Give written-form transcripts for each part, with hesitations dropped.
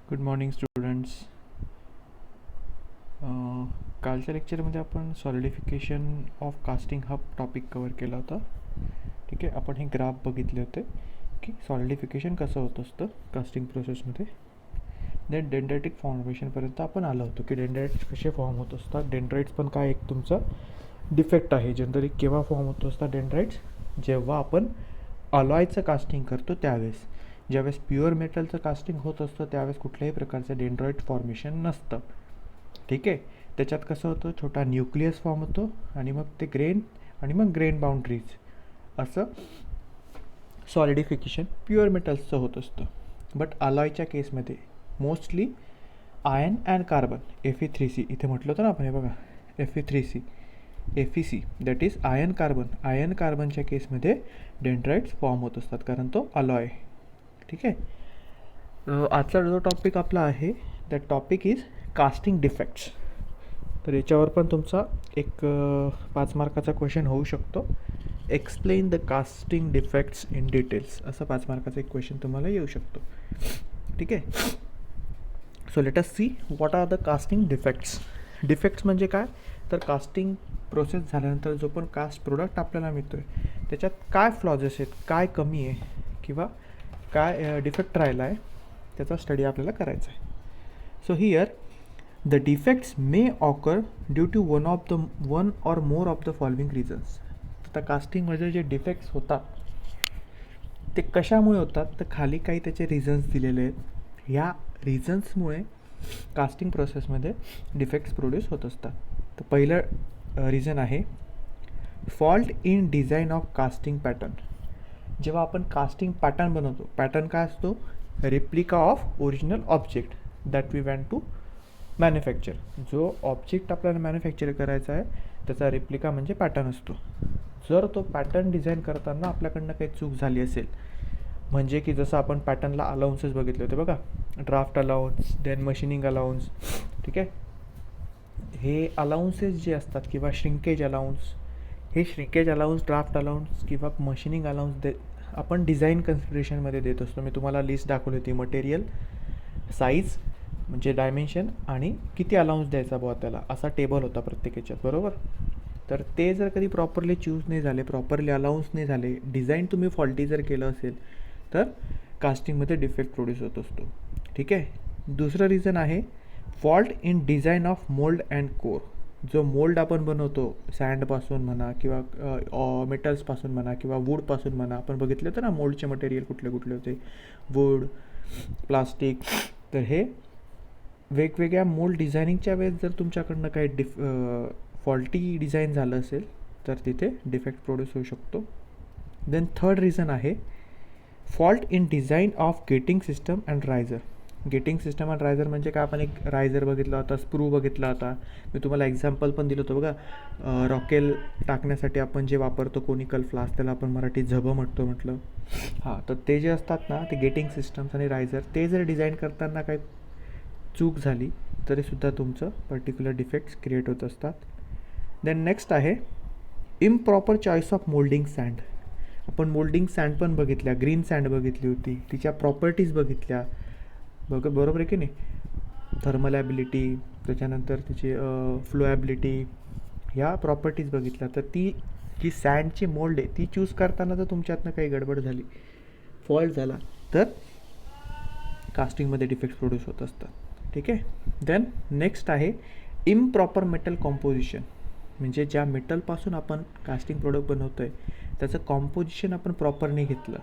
Good morning students. कालच्या लेक्चरमध्ये आपण सॉलिडिफिकेशन ऑफ कास्टिंग हा टॉपिक कवर केला होता. ठीक आहे, आपण हे ग्राफ बघितले होते की सॉलिडिफिकेशन कसं होत असतं कास्टिंग प्रोसेसमध्ये. देन डेंड्राइटिक फॉर्मेशनपर्यंत आपण आलो होतो की डेंड्राइट्स कसे फॉर्म होत असतात. डेंड्राइट्स पण काय एक तुमचा डिफेक्ट आहे. जनरली केव्हा फॉर्म होत असतात डेंड्राइट्स? जेव्हा आपण अलॉयचं कास्टिंग करतो त्यावेळेस. ज्यावेळेस प्युअर मेटलचं कास्टिंग होत असतं त्यावेळेस कुठल्याही प्रकारचं डेंड्राइट फॉर्मेशन नसतं. ठीक आहे, त्याच्यात कसं होतं, छोटा न्यूक्लियस फॉर्म होतो आणि मग ते ग्रेन आणि मग ग्रेन बाउंड्रीज असं सॉलिडिफिकेशन प्युअर मेटल्सचं होत असतं. बट अलॉयच्या केसमध्ये mostly ion and carbon Fe3C इथे म्हटलं होतं ना आपण, हे बघा Fe3C FeC that is iron कार्बनच्या केसमध्ये डेंड्राइट्स फॉर्म होत असतात कारण तो अलॉय. ठीक आहे, आजचा जो टॉपिक आपला आहे that topic is casting defects. तर याच्यावर पण तुमचा एक 5 मार्काचा क्वेश्चन होऊ शकतो. Explain the casting defects in details असं 5 मार्काचा एक क्वेश्चन तुम्हाला येऊ शकतो. ठीक आहे, so let us see what are the casting defects. Defects म्हणजे काय, तर कास्टिंग प्रोसेस झाल्यानंतर जो पण कास्ट प्रोडक्ट आपल्याला मिळतो आहे त्याच्यात काय फ्लॉजेस आहेत, काय कमी आहे किंवा काय डिफेक्ट राहिला आहे त्याचा स्टडी आपल्याला करायचा आहे. So here the defects may occur due to one or more of the following reasons. आता कास्टिंगमध्ये जे डिफेक्ट्स होतात ते कशामुळे होतात, तर खाली काही त्याचे रिझन्स दिलेले आहेत. ह्या रिझन्समुळे कास्टिंग प्रोसेसमध्ये डिफेक्ट्स प्रोड्यूस होत असतात. तर पहिलं रिझन आहे fault in design of casting pattern. जेव्हा आपण कास्टिंग पॅटर्न बनवतो, पॅटर्न काय असतो, replica of original object that we want to manufacture. जो ऑब्जेक्ट आपल्याला मॅन्युफॅक्चर करायचा आहे त्याचा रेप्लिका म्हणजे पॅटर्न असतो. जर तो पॅटर्न डिझाईन करताना आपल्याकडनं काही चूक झाली असेल, म्हणजे की जसं आपण पॅटर्नला अलाउन्सेस बघितले होते बघा, draft allowance, then machining allowance. ठीक आहे, हे अलाउन्सेस जे असतात किंवा श्रिंकेज अलाउन्स, हे श्रिंकेज अलाउन्स, ड्राफ्ट अलाउन्स किंवा मशीनिंग अलाउन्स आपण डिझाईन कन्सिडरेशनमध्ये देत असतो. मी तुम्हाला लिस्ट दाखवली होती, मटेरियल, साईज म्हणजे डायमेन्शन आणि किती अलाउन्स द्यायचा बुवा त्याला, असा टेबल होता प्रत्येक याच्यात, बरोबर. तर ते जर कधी प्रॉपरली चूज नाही झाले, प्रॉपरली अलाउन्स नाही झाले, डिझाईन तुम्ही फॉल्टी जर केलं असेल तर कास्टिंगमध्ये डिफेक्ट प्रोड्यूस होत असतो. ठीक आहे, दुसरं रिझन आहे fault in design of mould and core. जो मोल्ड आपण बनवतो सँडपासून म्हणा किंवा मेटल्सपासून म्हणा किंवा वूडपासून म्हणा, आपण बघितलं होतं ना मोल्डचे मटेरियल कुठले कुठले होते, वूड, प्लास्टिक. तर हे वेगवेगळ्या मोल्ड डिझायनिंगच्या वेळेस जर तुमच्याकडनं काही फॉल्टी डिझाईन झालं असेल तर तिथे डिफेक्ट प्रोड्यूस होऊ शकतो. देन थर्ड रिझन आहे fault in design of getting system and riser. Getting system and riser म्हणजे काय, आपण एक रायझर बघितला होता, स्क्रू बघितला होता, मी तुम्हाला एक्झाम्पल पण दिलं होतं बघा. रॉकेल टाकण्यासाठी आपण जे वापरतो कोनिकल फ्लास्क, त्याला आपण मराठीत झबं म्हटलं. हां, तर ते जे असतात ना, ते गेटिंग सिस्टम्स आणि रायझर, ते जर डिझाईन करताना काही चूक झाली तरीसुद्धा तुमचं पर्टिक्युलर डिफेक्ट्स क्रिएट होत असतात. देन नेक्स्ट आहे improper choice of moulding sand. आपण मोल्डिंग सँड पण बघितल्या, ग्रीन सँड बघितली होती, तिच्या प्रॉपर्टीज बघितल्या, बरोबर आहे की नाही. थर्मल त्याच्यानंतर तिची फ्लोॲबिलिटी, ह्या प्रॉपर्टीज बघितल्या. तर ती जी सँडची मोल्ड आहे ती चूज करताना जर तुमच्यातनं काही गडबड झाली, फॉल्ट झाला, तर कास्टिंगमध्ये डिफेक्ट्स प्रोड्यूस होत असतात. ठीक आहे, देन नेक्स्ट आहे इम्प्रॉपर मेटल कॉम्पोजिशन. म्हणजे ज्या मेटलपासून आपण कास्टिंग प्रोडक्ट बनवतो आहे त्याचं कॉम्पोजिशन आपण प्रॉपर नाही घेतलं.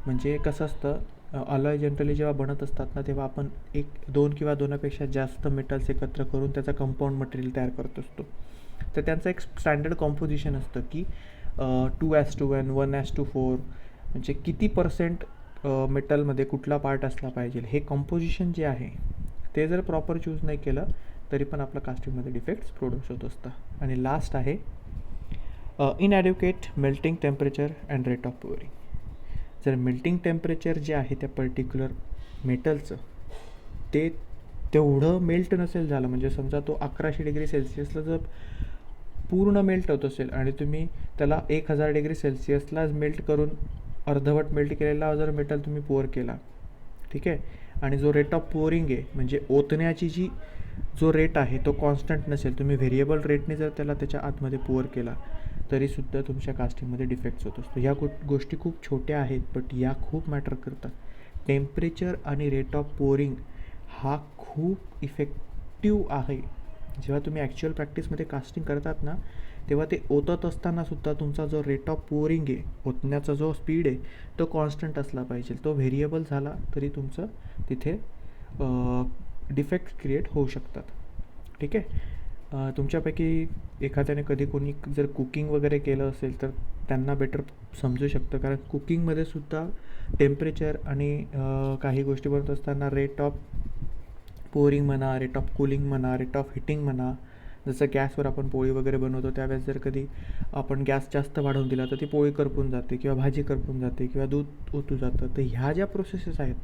म्हणजे कसं असतं, अलॉय जनरली जेव्हा बनत असतात ना तेव्हा आपण 1-2 किंवा 2पेक्षा जास्त मेटल्स एकत्र करून त्याचा कंपाऊंड मटेरियल तयार करत असतो. तर त्यांचं एक स्टँडर्ड कॉम्पोजिशन असतं की 2:1, 1:4, म्हणजे किती पर्सेंट मेटलमध्ये कुठला पार्ट असला पाहिजे. हे कंपोजिशन जे आहे ते जर प्रॉपर चूज नाही केलं तरी पण आपलं कास्टिंगमध्ये डिफेक्ट्स प्रोड्यूस होत असतं. आणि लास्ट आहे inadequate melting temperature and rate of pouring. जर मेल्टिंग टेम्परेचर जे आहे त्या पर्टिक्युलर मेटलचं ते तेवढं मेल्ट नसेल झालं, म्हणजे समजा तो 1100 डिग्री सेल्सिअसला जर पूर्ण मेल्ट होत असेल आणि तुम्ही त्याला 1000 डिग्री सेल्सिअसलाच मेल्ट करून अर्धवट मेल्ट केलेला जर मेटल तुम्ही पोअर केला, ठीक आहे. आणि जो रेट ऑफ पोअरिंग आहे म्हणजे ओतण्याची जी जो रेट आहे तो कॉन्स्टंट नसेल, तुम्ही व्हेरिएबल रेटने जर त्याला त्याच्या आतमध्ये पोअर केला तरीसुद्धा तुमच्या कास्टिंगमध्ये डिफेक्ट्स होत असतो. ह्या गोष्टी खूप छोट्या आहेत बट या खूप मॅटर करतात. टेम्परेचर आणि रेट ऑफ पोअरिंग हा खूप इफेक्टिव्ह आहे. जेव्हा तुम्ही ॲक्च्युअल प्रॅक्टिसमध्ये कास्टिंग करतात ना तेव्हा ते ओतत असतानासुद्धा तुमचा जो रेट ऑफ पोअरिंग आहे, ओतण्याचा जो स्पीड आहे तो कॉन्स्टंट असला पाहिजे. तो व्हेरिएबल झाला तरी तुमचं तिथे डिफेक्ट्स क्रिएट होऊ शकतात. ठीक आहे. तुमच्यापैकी एखाद्याने कधी कोणी जर कुकिंग वगैरे केलं असेल तर त्यांना बेटर समजू शकतं, कारण कुकिंगमध्ये सुद्धा टेम्परेचर आणि काही गोष्टी बनत असताना रेट ऑफ पोअरिंग म्हणा, रेट ऑफ कूलिंग म्हणा, रेट ऑफ हिटिंग म्हणा. जसं गॅसवर आपण पोळी वगैरे बनवतो त्यावेळेस जर कधी आपण गॅस जास्त वाढवून दिला तर ती पोळी करपून जाते किंवा भाजी करपून जाते किंवा दूध ओतू जातं. तर ह्या ज्या प्रोसेसेस आहेत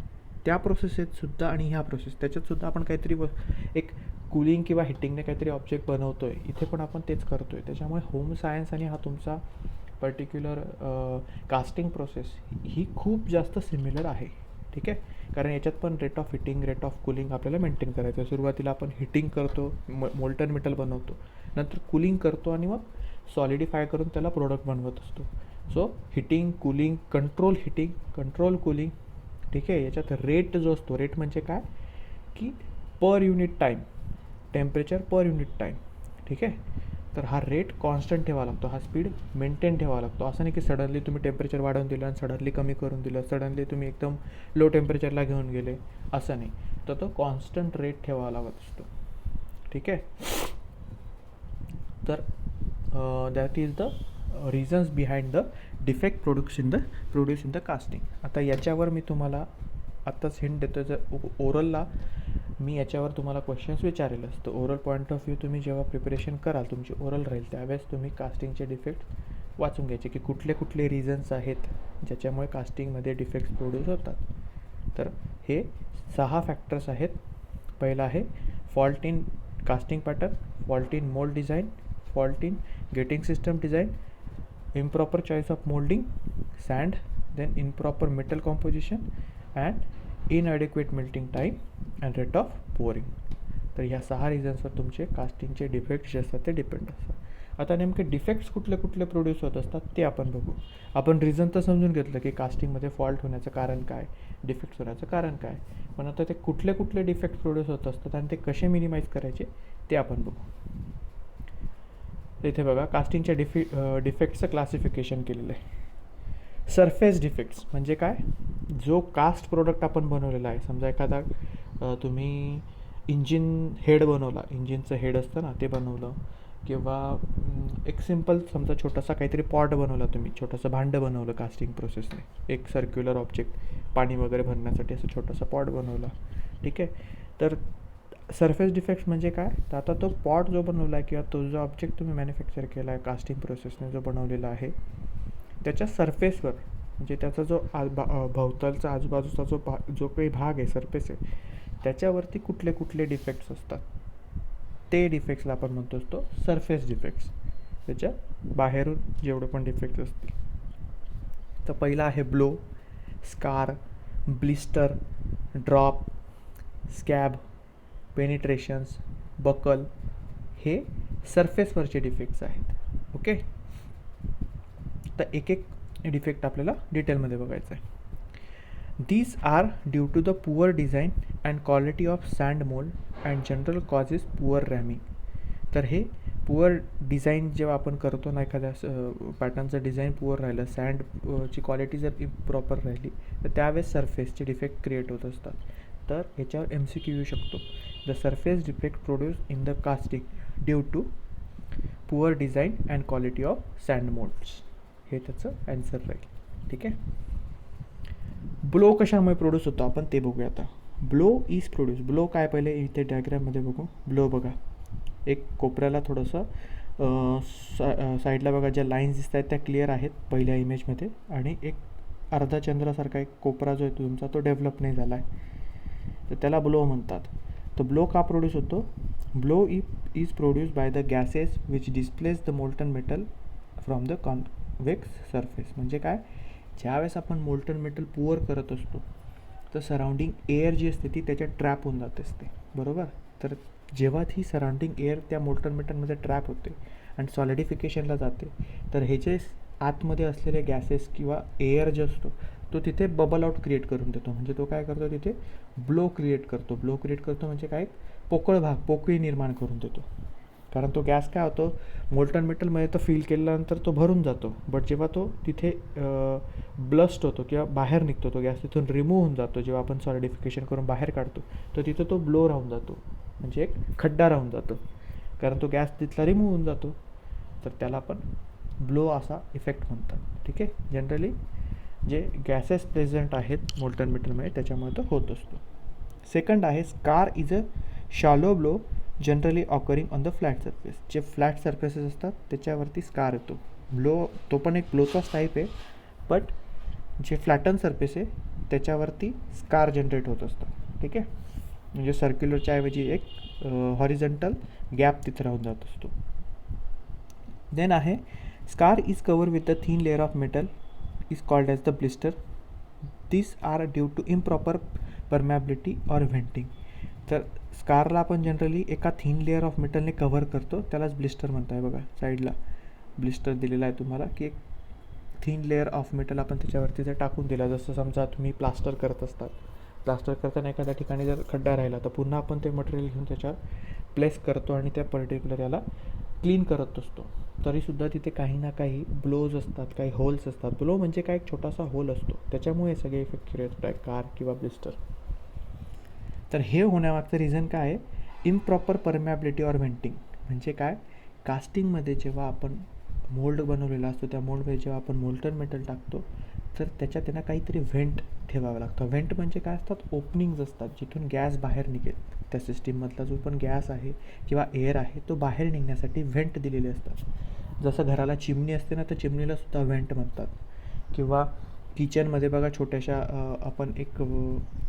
त्या प्रोसेसेससुद्धा आणि ह्या प्रोसेस त्याच्यातसुद्धा आपण काहीतरी एक कूलिंग किंवा हिटिंगने काहीतरी ऑब्जेक्ट बनवतो आहे. इथे पण आपण तेच करतो आहे. त्याच्यामुळे होम सायन्स आणि हा तुमचा पर्टिक्युलर कास्टिंग प्रोसेस ही खूप जास्त सिमिलर आहे. ठीक आहे. कारण याच्यात पण rate of heating, rate of cooling आपल्याला मेंटेन करायचं आहे. सुरुवातीला आपण हिटिंग करतो, मोल्टन मेटल बनवतो, नंतर कूलिंग करतो आणि मग सॉलिडिफाय करून त्याला प्रोडक्ट बनवत असतो. So heating, cooling, control heating, control cooling. ठीक आहे. याच्यात रेट जो असतो, रेट म्हणजे काय की per unit time, temperature per unit time. ठीक आहे. तर हा रेट कॉन्स्टंट ठेवावा लागतो, हा स्पीड मेंटेन ठेवावा लागतो. असं नाही की सडनली तुम्ही टेम्परेचर वाढवून दिलं आणि सडनली कमी करून दिलं, सडनली तुम्ही एकदम लो टेम्परेचरला घेऊन गेले, असं नाही. तर तो कॉन्स्टंट रेट ठेवावा लागत असतो. ठीक आहे. तर that is the reasons behind the defect produce in the casting. आता याच्यावर मी तुम्हाला आत्ताच हिंट देतो. जर ओरलला मी याच्यावर तुम्हाला क्वेश्चन्स विचारेलच, तर ओरल पॉईंट ऑफ व्ह्यू तुम्ही जेव्हा प्रिपरेशन कराल, तुमची ओरल राहील त्यावेळेस तुम्ही कास्टिंगचे डिफेक्ट वाचून घ्यायचे की कुठले कुठले रिझन्स आहेत ज्याच्यामुळे कास्टिंगमध्ये डिफेक्ट्स प्रोड्यूस होतात. तर हे 6 फॅक्टर्स आहेत. पहिला आहे fault in casting pattern, fault in mould design, fault in getting system design, improper choice of molding, sand, then improper metal composition and inadequate melting time and rate of pouring. तर ह्या 6 रिझन्सवर तुमचे कास्टिंगचे defects जे असतात ते depend असतात. आता नेमके defects कुठले कुठले प्रोड्यूस होत असतात ते आपण बघू. आपण रिझन तर समजून घेतलं की कास्टिंगमध्ये फॉल्ट होण्याचं कारण काय, डिफेक्ट्स होण्याचं कारण काय, पण आता ते कुठले कुठले डिफेक्ट्स प्रोड्यूस होत असतात आणि ते कसे मिनिमाइज करायचे ते आपण बघू. इथे बघा कास्टिंगच्या डिफेक्ट्सचं क्लासिफिकेशन केलेलं आहे. सरफेस डिफेक्ट्स म्हणजे काय, जो कास्ट प्रोडक्ट आपण बनवलेला आहे, समजा एखादा तुम्ही इंजिन हेड बनवला, इंजिनचं हेड असतं ना ते बनवलं, किंवा एक सिम्पल समजा छोटासा काहीतरी पॉट बनवला, तुम्ही छोटंसं भांडं बनवलं कास्टिंग प्रोसेसने, एक सर्क्युलर ऑब्जेक्ट पाणी वगैरे भरण्यासाठी असं छोटासा पॉट बनवला. ठीक आहे. तर सरफेस डिफेक्ट्स म्हणजे काय, तर आता तो पॉट जो बनवला आहे किंवा तो जो ऑब्जेक्ट तुम्ही मॅन्युफॅक्चर केला आहे कास्टिंग प्रोसेसने जो बनवलेला आहे त्याच्या सरफेसवर, म्हणजे त्याचा जो भोवतालचा आजूबाजूचा जो काही भाग आहे, सरफेस आहे, त्याच्यावरती कुठले कुठले डिफेक्ट्स असतात ते डिफेक्ट्सला आपण म्हणतो असतो सरफेस डिफेक्ट्स. त्याच्या बाहेरून जेवढे पण डिफेक्ट्स असतील. तर पहिला आहे blow, scar, blister, drop, scab, penetrations, buckle, हे सरफेसवरचे डिफेक्ट्स आहेत. ओके. तर एक एक डिफेक्ट आपल्याला डिटेलमध्ये बघायचं आहे. These are due to the poor design and quality of sand mould and general causes poor ramming. तर हे पुअर डिझाईन जेव्हा आपण करतो ना, एखाद्या पॅटर्नचं डिझाईन पुअर राहिलं, सँडची क्वालिटी जर प्रॉपर राहिली तर त्यावेळेस सरफेसचे डिफेक्ट क्रिएट होत असतात. तर याच्यावर MCQ येऊ शकतो. The surface defect produce in the casting due to poor design and quality of sand moulds, हे त्याचं ॲन्सर राहील. ठीक आहे. ब्लो कशामुळे प्रोड्यूस होतो आपण ते बघूया आता. ब्लो इज प्रोड्यूस, ब्लो काय पहिले इथे डायग्राममध्ये बघू. ब्लो बघा, एक कोपऱ्याला थोडंसं साईडला बघा ज्या लाईन्स दिसत आहेत त्या क्लिअर आहेत पहिल्या इमेजमध्ये, आणि एक अर्धा चंद्रासारखा एक कोपरा जो आहे तुमचा तो डेव्हलप नाही झाला आहे, तर त्याला ब्लो म्हणतात. तर ब्लो का प्रोड्यूस होतो, blow is produce by the gases which displace the molten metal from the convex surface. म्हणजे काय, ज्यावेळेस आपण मोल्टन मेटल पुअर करत असतो तर सराउंडिंग एअर जी असते ती त्याच्यात ट्रॅप होऊन जात असते, बरोबर. तर जेव्हा ती सराउंडिंग एअर त्या मोल्टन मेटलमध्ये ट्रॅप होते आणि सॉलिडिफिकेशनला जाते, तर हे जे आतमध्ये असलेले गॅसेस किंवा एअर जे असतो तो तिथे बबल आउट क्रिएट करून देतो. म्हणजे तो काय करतो, तिथे ब्लो क्रिएट करतो. ब्लो क्रिएट करतो म्हणजे काय, पोकळ भाग, पोकळी निर्माण करून देतो. कारण तो गॅस काय होतो, मोल्टन मेटलमध्ये तो फिल केल्यानंतर तो भरून जातो, बट जेव्हा तो तिथे ब्लस्ट होतो किंवा बाहेर निघतो, तो गॅस तिथून रिमूव्ह होऊन जातो, जेव्हा आपण सॉलिडिफिकेशन करून बाहेर काढतो, तर तिथं तो ब्लो राहून जातो, म्हणजे एक खड्डा राहून जातो, कारण तो गॅस तिथला रिमूव्ह होऊन जातो. तर त्याला आपण ब्लो असा इफेक्ट म्हणतात. ठीक आहे. जनरली जे गॅसेस प्रेझेंट आहेत मोल्टन मेटलमध्ये त्याच्यामुळे तो होत असतो. सेकंड आहे scar is a shallow blow generally occurring on the flat surface. जे फ्लॅट सरफेसेस असतात त्याच्यावरती स्कार येतो. ब्लो तो पण एक ब्लोचाच टाईप आहे, बट जे फ्लॅटन सरफेस आहे त्याच्यावरती स्कार जनरेट होत असतं. ठीक आहे. म्हणजे सर्क्युलरच्या ऐवजी एक हॉरिझॉन्टल गॅप तिथे राहून जात असतो. देन आहे scar is cover with a thin layer of metal is called as the blister. This are due to improper permeability or venting. तर स्कारला आपण जनरली एका थिन लेअर ऑफ मेटलने कव्हर करतो, त्यालाच ब्लिस्टर म्हणत आहे. बघा साईडला ब्लिस्टर दिलेला आहे तुम्हाला, की एक थिन लेअर ऑफ मेटल आपण त्याच्यावरती जर टाकून दिला, जसं समजा तुम्ही प्लास्टर करत असतात, प्लास्टर करताना एखाद्या ठिकाणी जर खड्डा राहिला तर पुन्हा आपण ते मटेरियल घेऊन त्याच्यावर प्लेस करतो आणि त्या पर्टिक्युलर याला क्लीन करत असतो. तरीसुद्धा तिथे काही ना काही ब्लोज असतात, काही होल्स असतात. ब्लो म्हणजे काय, एक छोटासा होल असतो, त्याच्यामुळे सगळे इफेक्ट क्रिएट होत आहे, कार किंवा ब्लिस्टर. तर हे होण्यामागचं रिझन काय आहे, इम्प्रॉपर परमॅबिलिटी ऑर व्हेंटिंग. म्हणजे काय, कास्टिंगमध्ये जेव्हा आपण मोल्ड बनवलेला असतो, त्या मोल्डमध्ये जेव्हा आपण मोल्टन मेटल टाकतो तर त्याच्यात त्यांना काहीतरी व्हेंट ठेवावं लागतं. व्हेंट म्हणजे काय असतात, ओपनिंग्ज असतात जिथून गॅस बाहेर निघेल. त्या सिस्टीममधला जो पण गॅस आहे किंवा एअर आहे तो बाहेर निघण्यासाठी व्हेंट दिलेले असतात. जसं घराला चिमणी असते ना, तर चिमणीलासुद्धा व्हेंट म्हणतात. किंवा किचनमध्ये बघा छोट्याशा आपण एक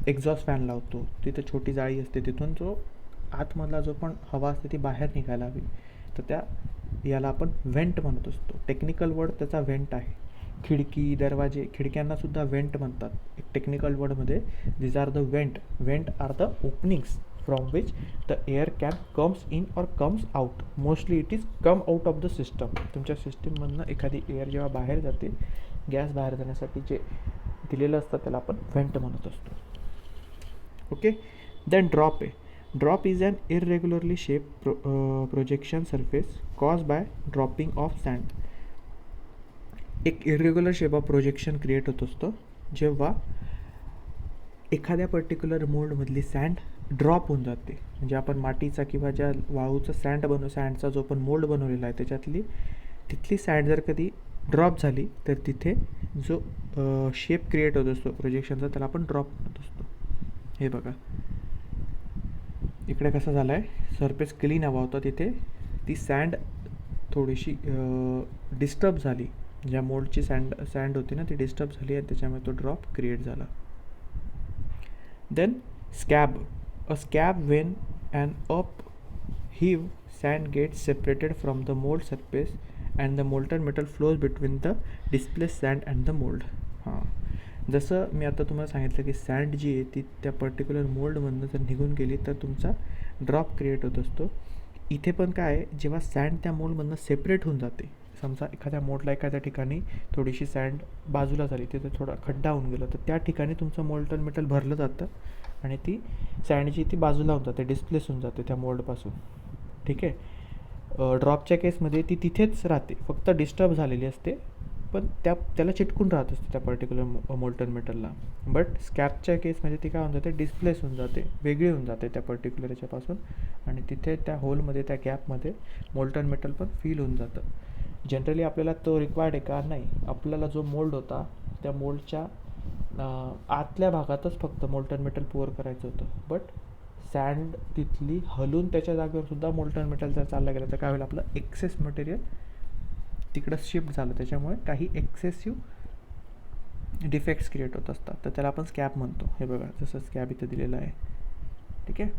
एक्झॉस्ट फॅन लावतो, तिथे छोटी जाळी असते, तिथून जो आतमधला जो पण हवा असते ती बाहेर निघायला हवी, तर त्या याला आपण व्हेंट म्हणत असतो. टेक्निकल वर्ड त्याचा व्हेंट आहे. खिडकी, दरवाजे, खिडक्यांनासुद्धा व्हेंट म्हणतात एक टेक्निकल वर्डमध्ये. These are the vent. Vent are the openings from which the air can comes in or comes out. Mostly it is come out of the system. तुमच्या सिस्टीममधनं एखादी एअर जेव्हा बाहेर जाते, गॅस बाहेर जाण्यासाठी जे दिलेलं असतं त्याला आपण व्हेंट म्हणत असतो. ओके. देन ड्रॉप आहे. Drop is an irregularly shape projection surface cause by dropping of sand. एक irregular shape of projection create होत असतं जेव्हा एखाद्या पर्टिक्युलर मोल्डमधली सँड ड्रॉप होऊन जाते. म्हणजे आपण मातीचा किंवा ज्या वाळूचा सँडचा जो पण मोल्ड बनवलेला आहे त्याच्यातली तिथली सँड जर कधी ड्रॉप झाली तर तिथे जो शेप क्रिएट होत असतो प्रोजेक्शनचा त्याला आपण ड्रॉप म्हणत असतो. हे बघा इकडे कसं झालं आहे, सरफेस क्लीन हवा होता, तिथे ती सँड थोडीशी डिस्टर्ब झाली. ज्या मोल्डची सँड होती ना ती डिस्टर्ब झाली आणि त्याच्यामुळे तो ड्रॉप क्रिएट झाला. Then scab. A scab when and up heave sand gets separated from the mould surface and the molten metal flows between the displaced sand and the mould. हां, जसं मी आता तुम्हाला सांगितलं की सँड जी आहे ती त्या पर्टिक्युलर मोल्डमधनं जर निघून गेली तर तुमचा ड्रॉप क्रिएट होत असतो. इथे पण काय आहे, जेव्हा सँड त्या मोल्डमधनं सेपरेट होऊन जाते, समजा एखाद्या मोल्डला एखाद्या ठिकाणी थोडीशी सँड बाजूला झाली, तिथे थोडा खड्डा होऊन गेला, तर त्या ठिकाणी तुमचं मोल्टन मेटल भरलं जातं आणि ती सँड जी ती बाजूला होऊन जाते, डिस्प्लेस होऊन जाते त्या मोल्डपासून. ठीक आहे. ड्रॉपच्या केसमध्ये ती तिथेच राहते, फक्त डिस्टर्ब झालेली असते, पण त्याला चिटकून राहत असते त्या पर्टिक्युलर मोल्टन मेटलला. बट स्कॅबच्या केसमध्ये ती काय होऊन जाते, डिस्प्लेस होऊन जाते, वेगळी होऊन जाते त्या पर्टिक्युलर याच्यापासून, आणि तिथे त्या होलमध्ये, त्या गॅपमध्ये मोल्टन मेटल पण फील होऊन जातं. जनरली आपल्याला तो रिक्वायर्ड आहे का, नाही. आपल्याला जो मोल्ड होता त्या मोल्डच्या आतल्या भागातच फक्त मोल्टन मेटल पोअर करायचं होतं, बट सँड तिथली हलून त्याच्या जागेवर सुद्धा मोल्टन मेटल जर चाललं गेलं तर काय होईल, आपलं एक्सेस मटेरियल तिकडं शिफ्ट झालं, त्याच्यामुळे काही एक्सेसिव्ह डिफेक्ट्स क्रिएट होत असतात, तर त्याला आपण स्कॅब म्हणतो. हे बघा जसं स्कॅब इथं दिलेलं आहे. ठीक आहे.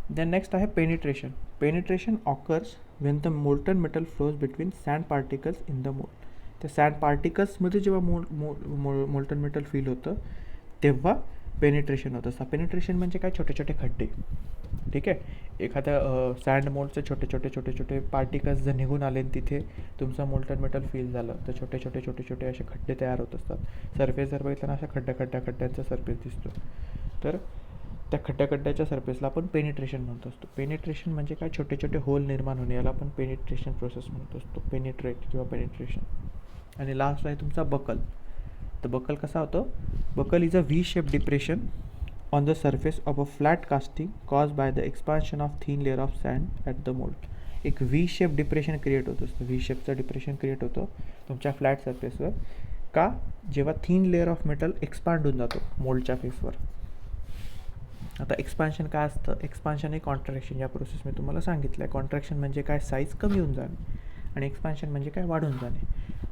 देन नेक्स्ट आहे penetration. Penetration occurs when the molten metal flows between sand particles in the mould. त्या सँड पार्टिकल्समध्ये जेव्हा मोल्टन मेटल फील होतं तेव्हा पेनिट्रेशन होत असतं. पेनिट्रेशन म्हणजे काय, छोटे छोटे खड्डे. ठीक आहे, एखाद्या सँड मोल्डचे छोटे छोटे छोटे छोटे पार्टिकल्स जर निघून आले आणि तिथे तुमचं मोल्टन मेटल फील झालं तर छोटे छोटे छोटे छोटे असे खड्डे तयार होत असतात. सरफेस जर बघितलं ना, अशा खड्ड्यांचा सरफेस दिसतो. तर त्या खड्ड्याच्या सरफेसला आपण पेनिट्रेशन म्हणत असतो. पेनिट्रेशन म्हणजे काय, छोटे छोटे होल निर्माण होणे, याला आपण पेनिट्रेशन प्रोसेस म्हणत असतो. पेनिट्रेट किंवा पेनिट्रेशन. आणि लास्ट आहे तुमचा बकल. तर बकल कसा होतो, buckle is a V shape depression on the surface of a flat casting caused by the expansion of thin layer of sand at the mold. एक व्ही शेप डिप्रेशन क्रिएट होत असतं. V शेपचं depression create होतं तुमच्या flat सरफेसवर का, जेव्हा thin layer of metal expand होऊन जातो मोल्डच्या फेसवर. आता एक्सपान्शन काय असतं, एक्सपान्शन हे कॉन्ट्रॅक्शन, या प्रोसेस मी तुम्हाला सांगितलं आहे. कॉन्ट्रॅक्शन म्हणजे काय, साईज कमी होऊन जाणे, आणि एक्सपान्शन म्हणजे काय, वाढून जाणे.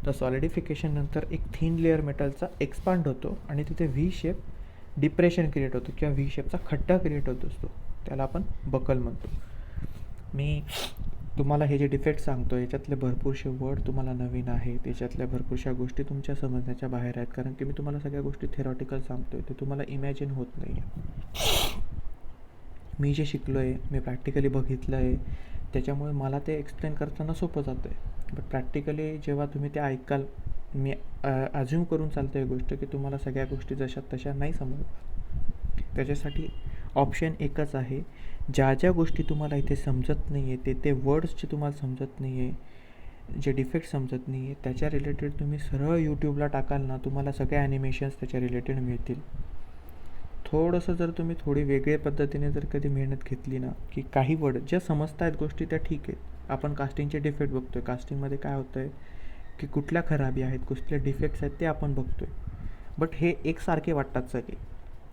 तर सॉलिडिफिकेशन नंतर एक थिन लेअर मेटलचा एक्सपांड होतो आणि तिथे व्ही शेप डिप्रेशन क्रिएट होतो किंवा व्ही शेपचा खड्डा क्रिएट होत असतो, त्याला आपण बकल म्हणतो. मी तुम्हाला हे जे डिफेक्ट सांगतो याच्यातले भरपूरसे वर्ड तुम्हाला नवीन आहेत, त्याच्यातल्या भरपूरशा गोष्टी तुमच्या समजण्याच्या बाहेर आहेत, कारण की मी तुम्हाला सगळ्या गोष्टी थेरॉटिकल सांगतो आहे, ते तुम्हाला इमॅजिन होत नाही आहे. मी जे शिकलो आहे, मी प्रॅक्टिकली बघितलं आहे, त्याच्यामुळे मला ते एक्सप्लेन करताना सोपं जातं आहे. बट प्रॅक्टिकली जेव्हा तुम्ही ते ऐकाल, मी अज्युम करून चालतो आहे गोष्ट की तुम्हाला सगळ्या गोष्टी जशा तशा नाही समजत. त्याच्यासाठी ऑप्शन एकच आहे, ज्या ज्या गोष्टी तुम्हाला इथे समजत नाही आहे, ते वर्ड्स जे तुम्हाला समजत नाही आहे, जे डिफेक्ट समजत नाही आहे, त्याच्या रिलेटेड तुम्ही सरळ यूट्यूबला टाकाल ना, तुम्हाला सगळे ॲनिमेशन्स त्याच्या रिलेटेड मिळतील. थोडंसं जर तुम्ही थोडी वेगळ्या पद्धतीने जर कधी मेहनत घेतली ना, की काही वर्ड ज्या समजत आहेत गोष्टी त्या ठीक आहेत. आपण कास्टिंगचे डिफेक्ट बघतो आहे, कास्टिंगमध्ये काय होतं आहे की कुठल्या खराबी आहेत, कुठले डिफेक्ट्स आहेत ते आपण बघतो आहे. बट हे एकसारखे वाटतात सगळे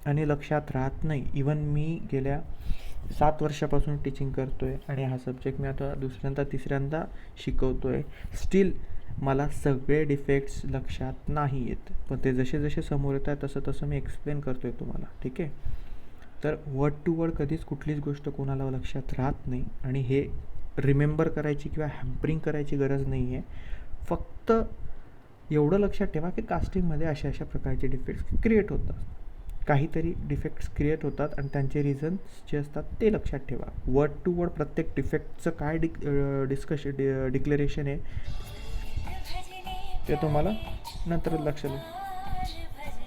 आणि लक्षात राहत नाही. इवन मी गेल्या 7 वर्षापासून टीचिंग करतो आहे आणि हा सब्जेक्ट मी आता दुसऱ्यांदा तिसऱ्यांदा शिकवतो आहे. स्टील मला सगळे डिफेक्ट्स लक्षात नाही येत, पण ते जसे जसे समोर येत आहे तसं तसं मी एक्सप्लेन करतो आहे तुम्हाला. ठीक आहे, तर वर्ड टू वर्ड कधीच कुठलीच गोष्ट कोणाला लक्षात राहत नाही आणि हे रिमेंबर करायची किंवा हॅम्परिंग करायची गरज नाही आहे. फक्त एवढं लक्षात ठेवा की कास्टिंगमध्ये अशा अशा प्रकारचे डिफेक्ट्स क्रिएट होतात, काहीतरी डिफेक्ट्स क्रिएट होतात आणि त्यांचे रिझन्स जे असतात ते लक्षात ठेवा. वर्ड टू वर्ड प्रत्येक डिफेक्टचं काय डिक्लेरेशन आहे ते तुम्हाला नंतर लक्षात येईल.